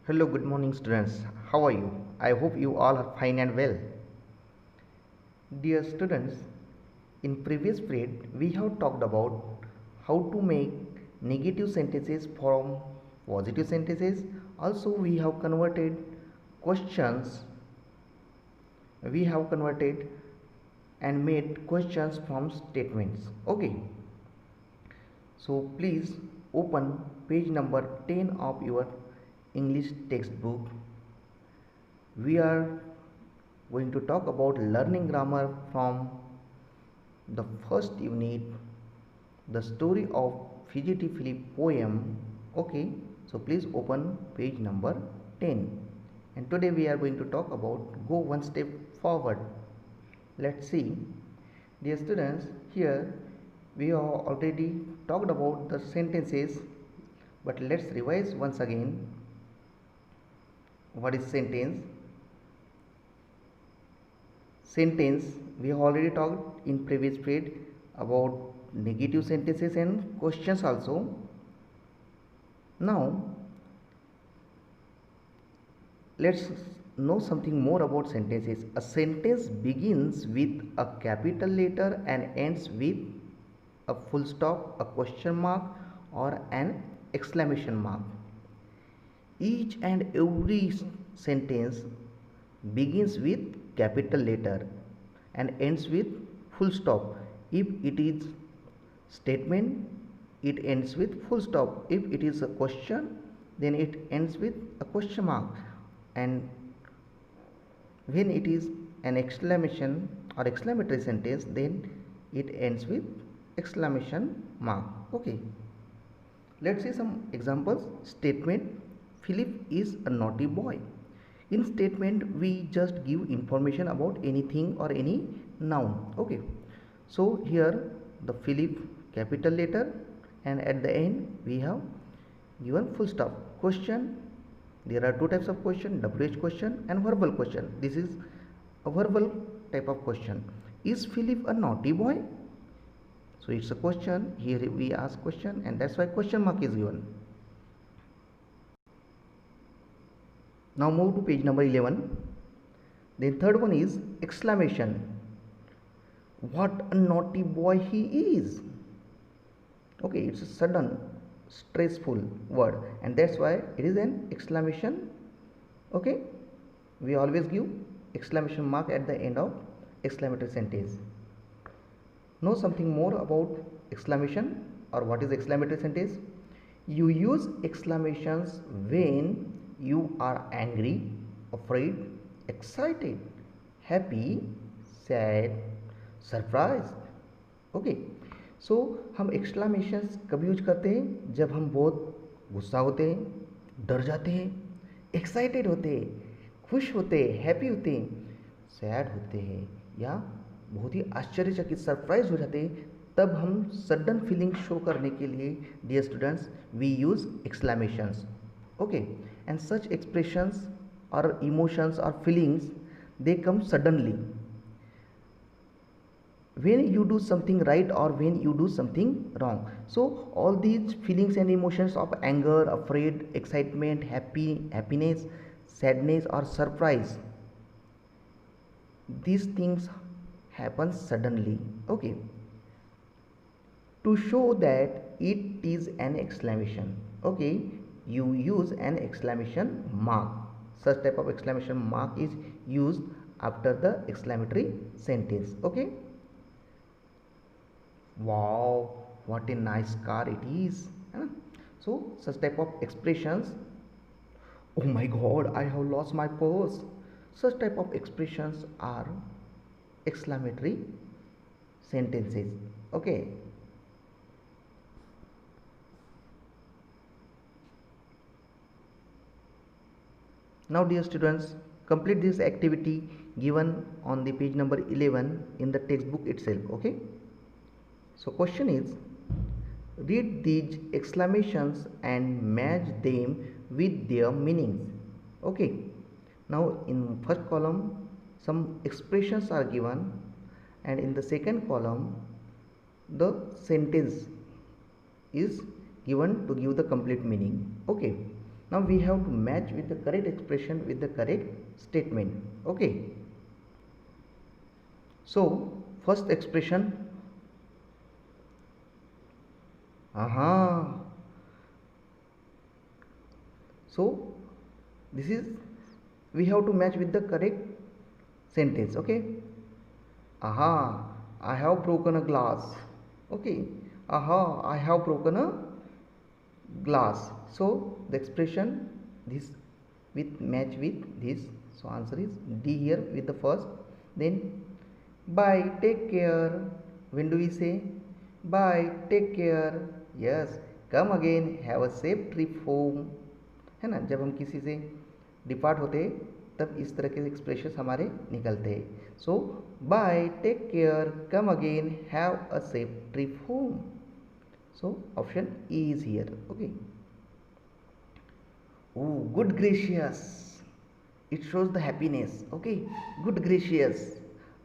Hello, good morning, students. How are you? I hope you all are fine and well. Dear students, in previous period we have talked about how to make negative sentences from positive sentences. Also, we have converted questions. We have converted and made questions from statements. Okay. So please open page number 10 of your English textbook. We are going to talk about learning grammar from the first unit, the story of Fugitive Philip poem. Okay, so please open page number 10. And today we are going to talk about go one step forward. Let's see. Dear students, here we have already talked about the sentences, but let's revise once again. What is sentence? Sentence, we have already talked in previous period about negative sentences and questions also. Now let's know something more about sentences. A sentence begins with a capital letter and ends with a full stop, a question mark, or an exclamation mark. Each and every sentence begins with capital letter and ends with full stop. If it is statement, it ends with full stop. If it is a question, then it ends with a question mark. And when it is an exclamation or exclamatory sentence, then it ends with exclamation mark. Okay. Let's see some examples. Statement, Philip is a naughty boy. In statement, we just give information about anything or any noun. Okay. So here the Philip capital letter and at the end we have given full stop. Question, there are two types of question, WH question and verbal question. This is a verbal type of question. Is Philip a naughty boy? So it's a question. Here we ask question and that's why question mark is given. Now move to page number 11. The third one is exclamation. What a naughty boy he is. Okay, it's a sudden stressful word and that's why it is an exclamation. Okay, we always give exclamation mark at the end of exclamatory sentence. Know something more about exclamation or what is exclamatory sentence? You use exclamations when you are angry, afraid, excited, happy, sad, surprised. Okay so हम एक्सक्लामेशंस कब use करते हैं? जब हम बहुत गुस्सा होते हैं, डर जाते हैं, एक्साइटेड होते हैं, खुश होते हैं, हैप्पी होते हैं, सैड होते हैं या बहुत ही आश्चर्यचकित सरप्राइज हो जाते हैं, तब हम सडन फीलिंग शो करने के लिए dear students we use exclamations. Okay and such expressions और इमोशंस और feelings they come suddenly when you do something right or when you do something wrong. So all these feelings and emotions of anger, afraid, excitement, happiness, sadness or surprise, these things happen suddenly. Okay, to show that it is an exclamation, okay, you use an exclamation mark. Such type of exclamation mark is used after the exclamatory sentence. Okay, wow, what a nice car it is. So such type of expressions, oh my god, I have lost my purse, such type of expressions are exclamatory sentences. Okay, now dear students, complete this activity given on the page number 11 in the textbook itself. Okay, so question is, read these exclamations and match them with their meanings. Okay, now in first column some expressions are given and in the second column the sentence is given to give the complete meaning. Okay, Now we have to match with the correct expression with the correct statement. Okay. So first expression, aha. So this is, we have to match with the correct sentence. Okay. Aha, I have broken a glass. Okay. Aha, I have broken a glass. So the expression this with match with this. So answer is D here with the first. Then bye, take care. When do we say bye, take care? Yes, come again, have a safe trip home. है ना, जब हम किसी से depart होते हैं तब इस तरह के एक्सप्रेशन हमारे निकलते हैं. So bye, take care, come again, have a safe trip home. So option E is here. Okay. Oh, good gracious. It shows the happiness. Okay. Good gracious.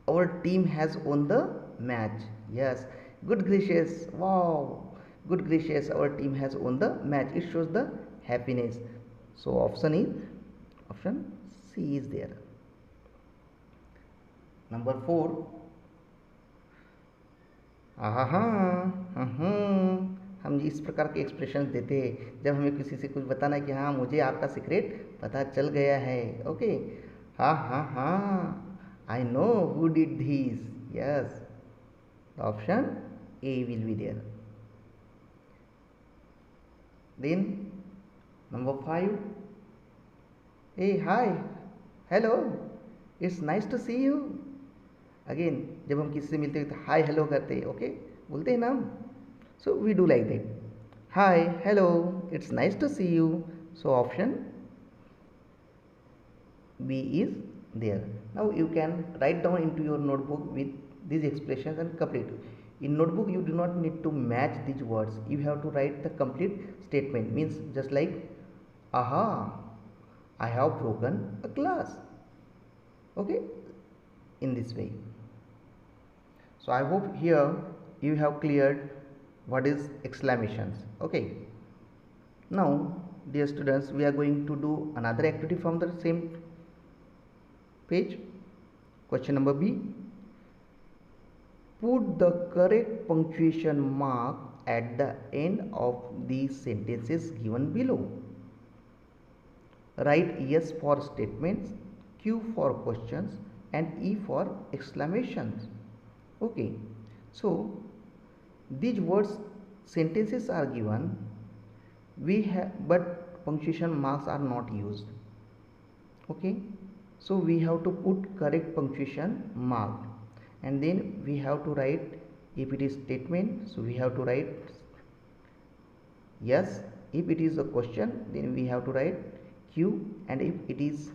Our team has won the match. Yes. Good gracious. Wow. Good gracious. Our team has won the match. It shows the happiness. So option C is there. Number 4. हम इस प्रकार के expression देते हैं जब हमें किसी से कुछ बताना है कि हाँ मुझे आपका सीक्रेट पता चल गया है. ओके. हाँ, I know who did this. Yes, option A will be there. Then number 5. A hi, hello, it's nice to see you. Again जब हम किसी से मिलते हैं तो हाय हेलो करते हैं. ओके, बोलते हैं ना हम. So we do like that. Hi, hello, it's nice to see you. So option B is there. Now you can write down into your notebook with these expressions and complete. In notebook you do not need to match these words. You have to write the complete statement. Means just like aha, I have broken a glass. Okay, in this way. So I hope here you have cleared what is exclamations. Okay. Now dear students, we are going to do another activity from the same page. Question number B. Put the correct punctuation mark at the end of the sentences given below. Write yes for statements, Q for questions and E for exclamations. Okay, so these words sentences are given, we have, but punctuation marks are not used. Okay, so we have to put correct punctuation mark, and then we have to write, if it is statement, so we have to write yes. If it is a question, then we have to write Q, and if it is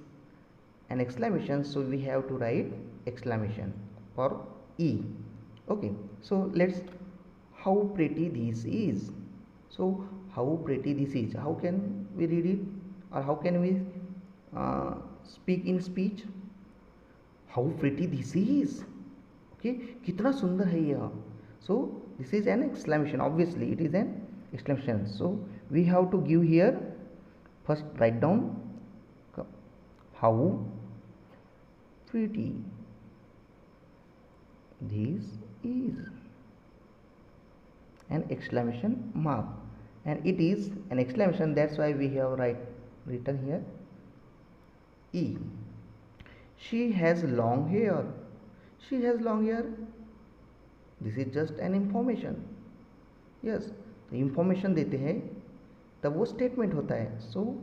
an exclamation, so we have to write exclamation for E. Okay, so let's, how pretty this is. So how pretty this is, how can we read it, or how can we speak in speech? How pretty this is. Okay, कितना सुंदर है यह. So this is an exclamation. Obviously it is an exclamation. So we have to give here, first write down how pretty this is, an exclamation mark, and it is an exclamation, that's why we have written here E. She has long hair. She has long hair. This is just an information. Yes, information देते हैं तब वो statement होता है. So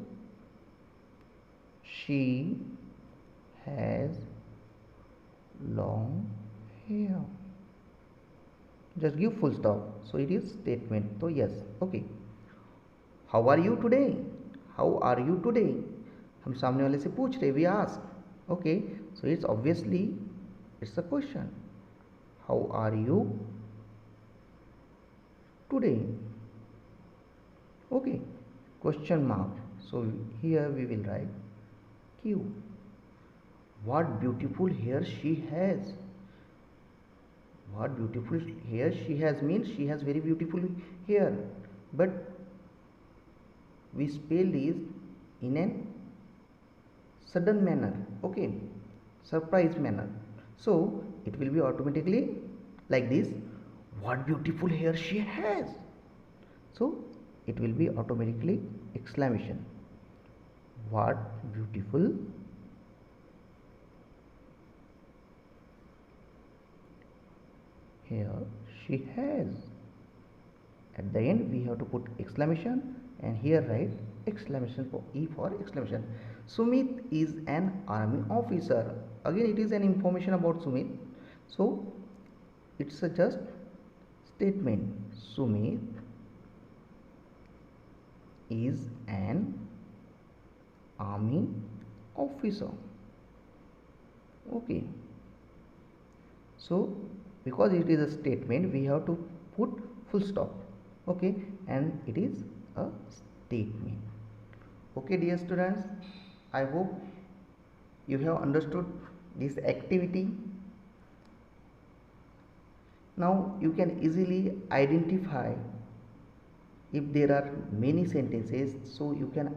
she has long hair. Just give full stop. So it is statement. So yes. Okay. How are you today? How are you today? हम सामने वाले से पूछ रहे, we ask. Okay, so it's obviously it's a question. How are you today? Okay, question mark. So here we will write Q. What beautiful hair she has. What beautiful hair she has means she has very beautiful hair, but we spell is in an sudden manner, okay, surprise manner. So it will be automatically like this: what beautiful hair she has. So it will be automatically exclamation: what beautiful hair she has. At the end we have to put exclamation, and here write exclamation for E for exclamation. Sumit is an army officer. Again it is an information about Sumit, so it's a just statement. Sumit is an army officer. Okay, so because it is a statement we have to put full stop, okay, and it is a statement. Okay dear students, I hope you have understood this activity. Now you can easily identify if there are many sentences, so you can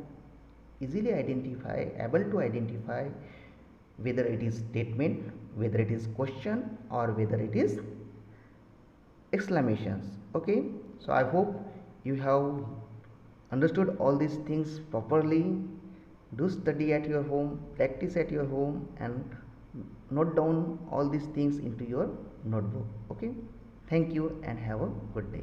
easily able to identify whether it is statement, whether it is question, or whether it is exclamations. Okay, so I hope you have understood all these things properly. Do study at your home, practice at your home, and note down all these things into your notebook. Okay, thank you and have a good day.